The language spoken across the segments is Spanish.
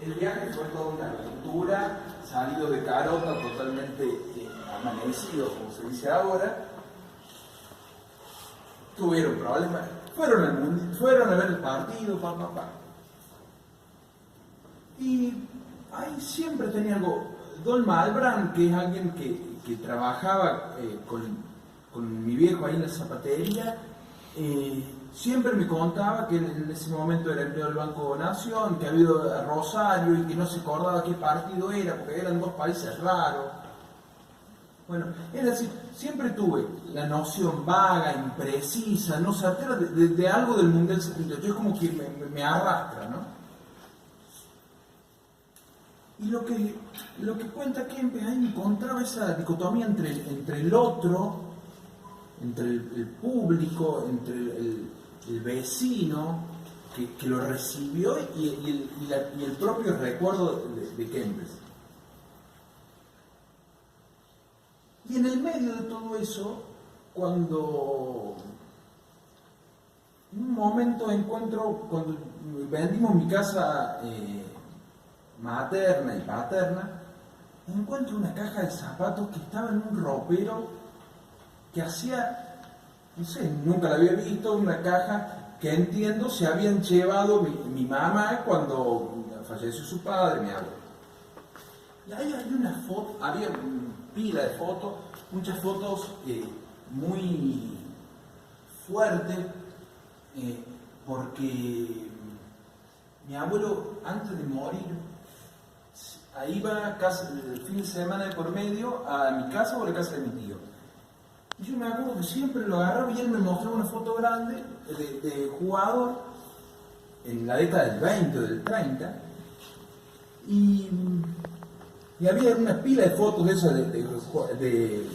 El viaje fue toda una aventura, salido de Carota, totalmente amanecido, como se dice ahora. Tuvieron problemas, fueron a ver el partido, papá. Y ahí siempre tenía algo. Don Malbrán, que es alguien que trabajaba con mi viejo ahí en la zapatería, siempre me contaba que en ese momento era empleado del Banco Nación, que había ido a Rosario y que no se acordaba qué partido era, porque eran dos países raros. Bueno, es decir, siempre tuve la noción vaga, imprecisa, no certera de algo del Mundial 78. Es como que me arrastra, ¿no? Y lo que cuenta Kempes, ahí encontraba esa dicotomía entre el otro, entre el público, entre el vecino que lo recibió y el propio recuerdo de Kempes. Y en el medio de todo eso, cuando en un momento cuando vendimos mi casa materna y paterna, encuentro una caja de zapatos que estaba en un ropero que hacía, no sé, nunca la había visto, una caja que entiendo se habían llevado mi mamá cuando falleció su padre, mi abuelo. Y ahí hay una foto, había pila de fotos, muchas fotos muy fuertes, porque mi abuelo, antes de morir, iba el fin de semana de por medio a mi casa o a la casa de mi tío. Y yo me acuerdo que siempre lo agarraba y él me mostraba una foto grande de jugador en la década del 20 o del 30. Y había una pila de fotos de esas de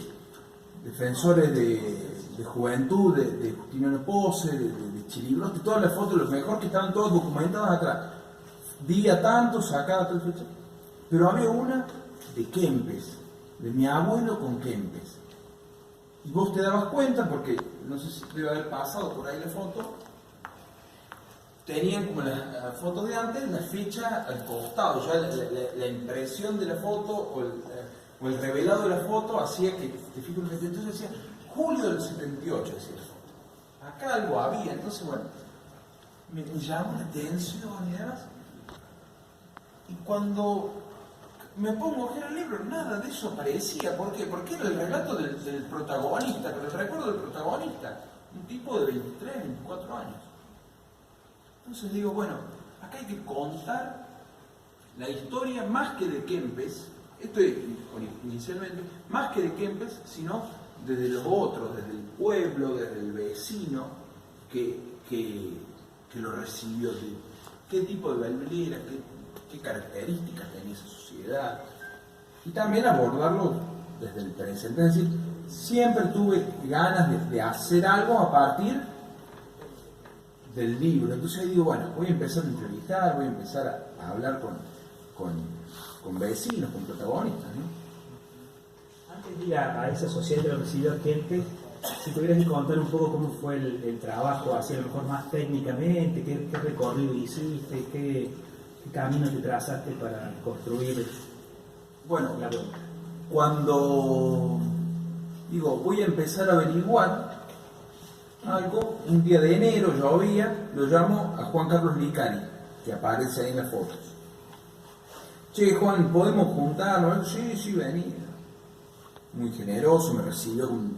defensores de juventud, de Justiniano Pose, de Chilibrote, todas las fotos, los mejor que estaban todos documentados atrás. Día tanto, sacada tal fecha. Pero había una de Kempes, de mi abuelo con Kempes. Y vos te dabas cuenta, porque no sé si debe haber pasado por ahí la foto, tenían como la foto de antes, la fecha al costado, ya la impresión de la foto o el revelado de la foto hacía que, te fijas, entonces decía julio del 78, decía la foto. Acá algo había, entonces bueno, me llamó la atención y demás. Y cuando me pongo a leer el libro, nada de eso aparecía. ¿Por qué? Porque era el relato del protagonista, pero el recuerdo del protagonista, un tipo de 23, 24 años. Entonces digo, bueno, acá hay que contar la historia más que de Kempes, esto es inicialmente, más que de Kempes, sino desde los otros, desde el pueblo, desde el vecino que lo recibió, qué tipo de Belvedere era, qué características tenía esa sociedad, y también abordarlo desde el presente. Es decir, siempre tuve ganas de hacer algo a partir del libro. Entonces ahí digo, bueno, voy a empezar a entrevistar, voy a empezar a hablar con vecinos, con protagonistas, ¿no? Antes de ir a esa sociedad que lo recibió Kempes, si tuvieras que contar un poco cómo fue el trabajo, así a lo mejor más técnicamente, qué recorrido hiciste, qué camino te trazaste para construir. Bueno, cuando digo, voy a empezar a averiguar algo, un día de enero llovía, lo llamo a Juan Carlos Licari, que aparece ahí en las fotos. Che, Juan, ¿podemos juntarnos? Sí, venía. Muy generoso, me recibió con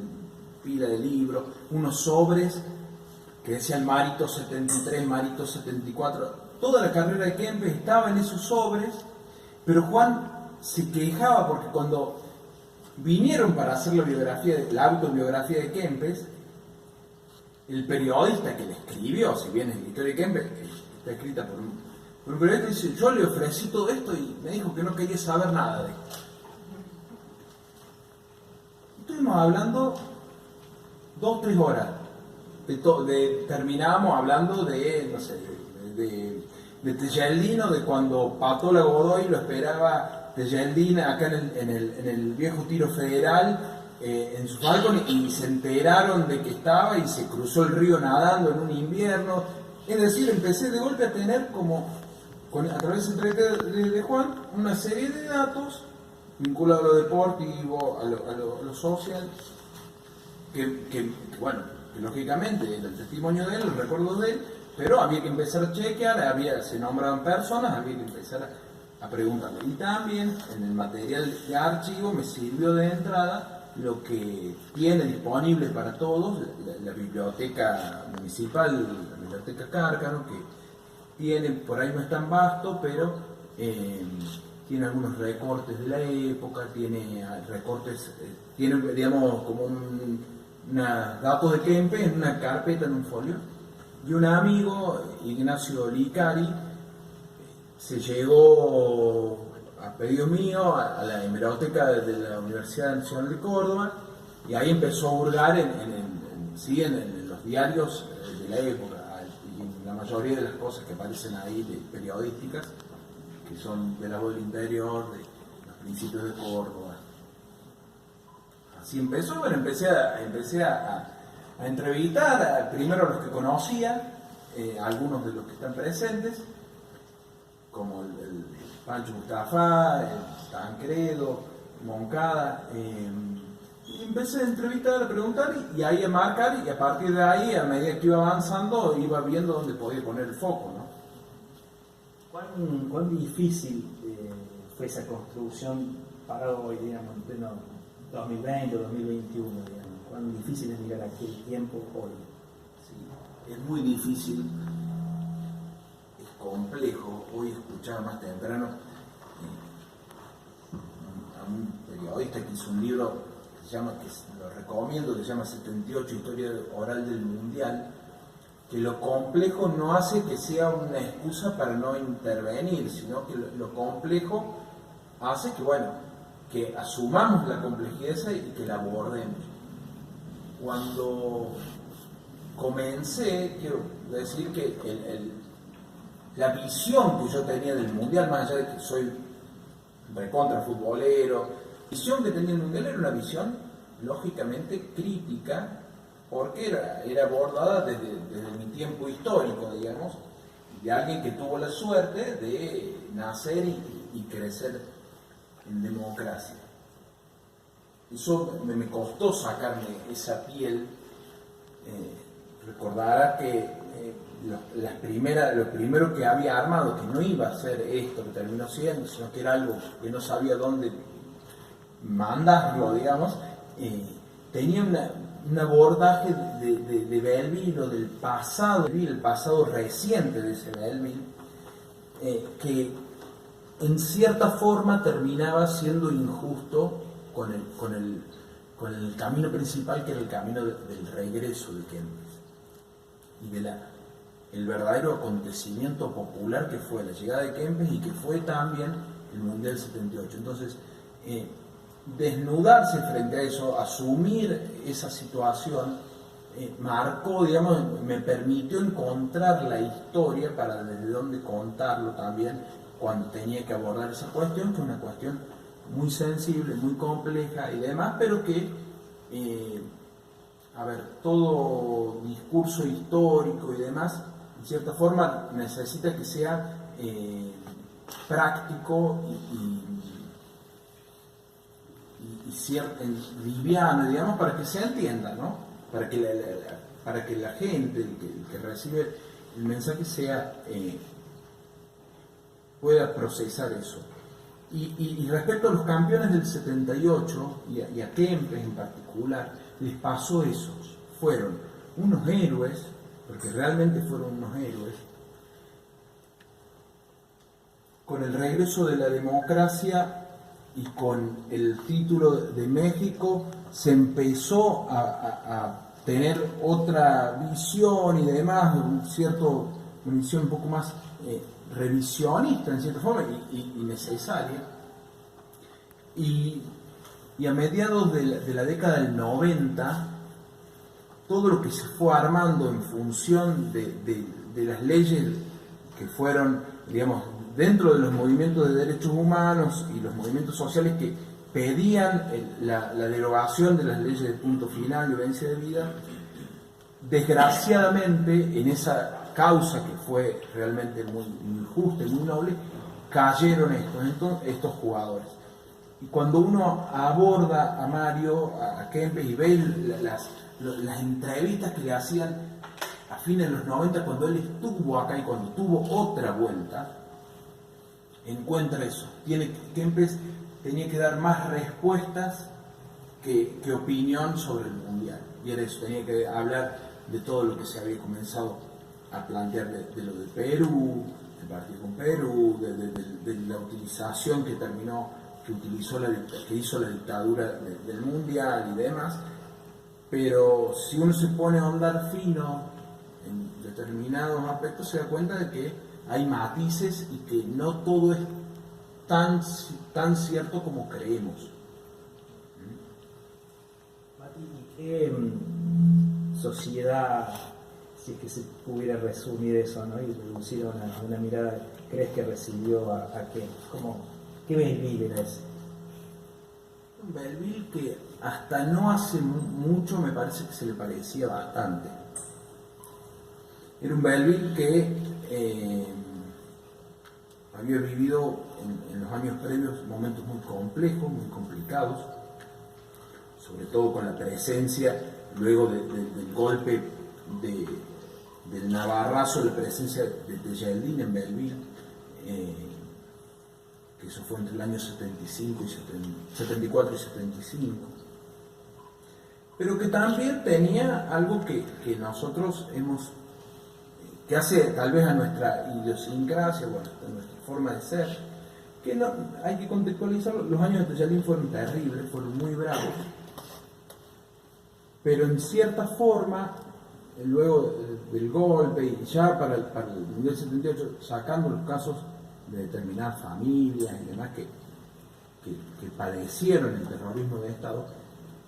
pila de libros, unos sobres que decían Marito 73, Marito 74. Toda la carrera de Kempes estaba en esos sobres, pero Juan se quejaba porque cuando vinieron para hacer la autobiografía de Kempes, el periodista que le escribió, si bien es la historia de Kempes, está escrita por un periodista, dice, yo le ofrecí todo esto y me dijo que no quería saber nada de esto. Estuvimos hablando 2-3 horas, terminábamos hablando de, no sé, de Tejeldino, de cuando Patola Godoy lo esperaba Tejeldino acá en el viejo Tiro Federal, en su Falcon, y se enteraron de que estaba y se cruzó el río nadando en un invierno. Es decir, empecé de golpe a tener como a través de esa entrevista de Juan, una serie de datos vinculados a lo deportivo, a lo social, que bueno, que lógicamente era el testimonio de él, los recuerdos de él, pero había que empezar a chequear, se nombraban personas, había que empezar a preguntarle. Y también en el material de archivo me sirvió de entrada lo que tiene disponible para todos la biblioteca municipal, la biblioteca Cárcano, que tiene, por ahí no es tan vasto, pero tiene algunos recortes de la época, tiene recortes, tiene, digamos, como datos de Kempes en una carpeta, en un folio. Y un amigo, Ignacio Licari, se llegó a pedido mío a la hemeroteca de la Universidad Nacional de Córdoba, y ahí empezó a hurgar en los diarios de la época, y en la mayoría de las cosas que aparecen ahí periodísticas, que son de la voz del interior, de los principios de Córdoba. Así empezó. Bueno, empecé a entrevistar primero a los que conocía, algunos de los que están presentes, como el Pancho Mustafa, el Tancredo, Moncada, y empecé a entrevistar, a preguntar y ahí a marcar, y a partir de ahí, a medida que iba avanzando, iba viendo dónde podía poner el foco, ¿no? ¿Cuán difícil fue esa construcción para hoy, digamos, en pleno 2020 o 2021, digamos? ¿Cuán difícil es mirar aquel tiempo hoy? Sí, es muy difícil, es complejo. Hoy escuchaba más temprano a un periodista que hizo un libro que se llama, que lo recomiendo, que se llama 78 Historia Oral del Mundial, que lo complejo no hace que sea una excusa para no intervenir, sino que lo complejo hace que, bueno, que asumamos la complejidad esa y que la abordemos. Cuando comencé, quiero decir que la visión que yo tenía del Mundial, más allá de que soy recontra futbolero, la visión que tenía del Mundial era una visión lógicamente crítica, porque era abordada desde mi tiempo histórico, digamos, de alguien que tuvo la suerte de nacer y crecer en democracia. Eso me costó sacarme esa piel. Recordará que lo primero que había armado, que no iba a ser esto que terminó siendo, sino que era algo que no sabía dónde mandarlo, digamos, tenía un abordaje de Belleville, o del pasado, el pasado reciente de ese Belleville, que en cierta forma terminaba siendo injusto con el camino principal, que era el camino del regreso de Kempes y el verdadero acontecimiento popular que fue la llegada de Kempes, y que fue también el Mundial 78. Entonces, desnudarse frente a eso, asumir esa situación, marcó, digamos, me permitió encontrar la historia para desde dónde contarlo también cuando tenía que abordar esa cuestión, que es una cuestión muy sensible, muy compleja y demás, pero que, todo discurso histórico y demás, en cierta forma, necesita que sea práctico y liviano, digamos, para que se entienda, ¿no? Para que la gente, el que recibe el mensaje, pueda procesar eso. Y respecto a los campeones del 78 y a Kempes en particular, les pasó eso. Fueron unos héroes, porque realmente fueron unos héroes. Con el regreso de la democracia y con el título de México, se empezó a tener otra visión y demás, una visión un poco más revisionista en cierta forma y necesaria. Y a mediados de la década del 90, todo lo que se fue armando en función de las leyes que fueron, digamos, dentro de los movimientos de derechos humanos y los movimientos sociales que pedían la derogación de las leyes de punto final, violencia de vida, desgraciadamente en esa causa que fue realmente muy justa y muy noble, cayeron estos jugadores. Y cuando uno aborda a Mario, a Kempes, y ve las entrevistas que le hacían a fines de los 90, cuando él estuvo acá y cuando tuvo otra vuelta, encuentra eso. Kempes tenía que dar más respuestas que opinión sobre el Mundial. Y era eso, tenía que hablar de todo lo que se había comenzado a plantear de lo de Perú, el partido con Perú, de la utilización que hizo la dictadura del Mundial y demás. Pero si uno se pone a ahondar fino en determinados aspectos, se da cuenta de que hay matices y que no todo es tan cierto como creemos. Mati, ¿y qué sociedad, si es que se pudiera resumir eso, ¿no? Y reducir a una mirada, crees que recibió a qué? ¿Qué Belleville era ese? Un Belleville que hasta no hace mucho me parece que se le parecía bastante. Era un Belleville que había vivido en los años previos momentos muy complejos, muy complicados, sobre todo con la presencia, luego del golpe del Navarrazo, la presencia de Yeldin en Belleville, que eso fue entre el año 74 y 75, pero que también tenía algo que nosotros que hace tal vez a nuestra idiosincrasia, bueno, a nuestra forma de ser, que no, hay que contextualizarlo. Los años de Yeldin fueron terribles, fueron muy bravos, pero en cierta forma, luego del golpe y ya para el Mundial 78, sacando los casos de determinadas familias y demás que padecieron el terrorismo de Estado,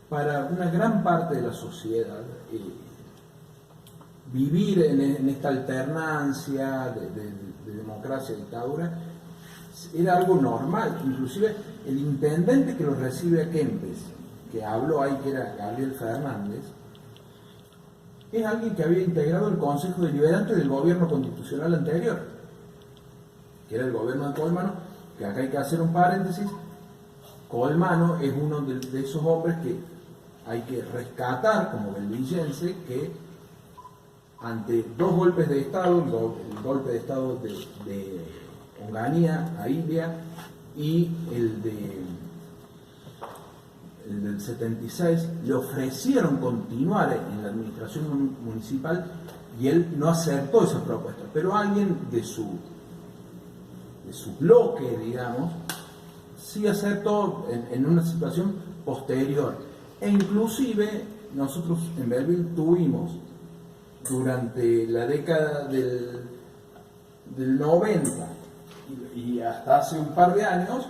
para una gran parte de la sociedad vivir en esta alternancia de democracia y dictadura era algo normal. Inclusive el intendente que lo recibe a Kempes, que habló ahí, que era Gabriel Fernández, es alguien que había integrado el Consejo Deliberante del gobierno constitucional anterior, que era el gobierno de Colmano, que acá hay que hacer un paréntesis. Colmano es uno de esos hombres que hay que rescatar como belvillense, que ante dos golpes de Estado, el golpe de Estado de Onganía a Ilia y el del 76, le ofrecieron continuar en la administración municipal y él no aceptó esa propuesta, pero alguien de su bloque, digamos, sí aceptó en una situación posterior. E inclusive nosotros en Belleville tuvimos durante la década del 90 y hasta hace un par de años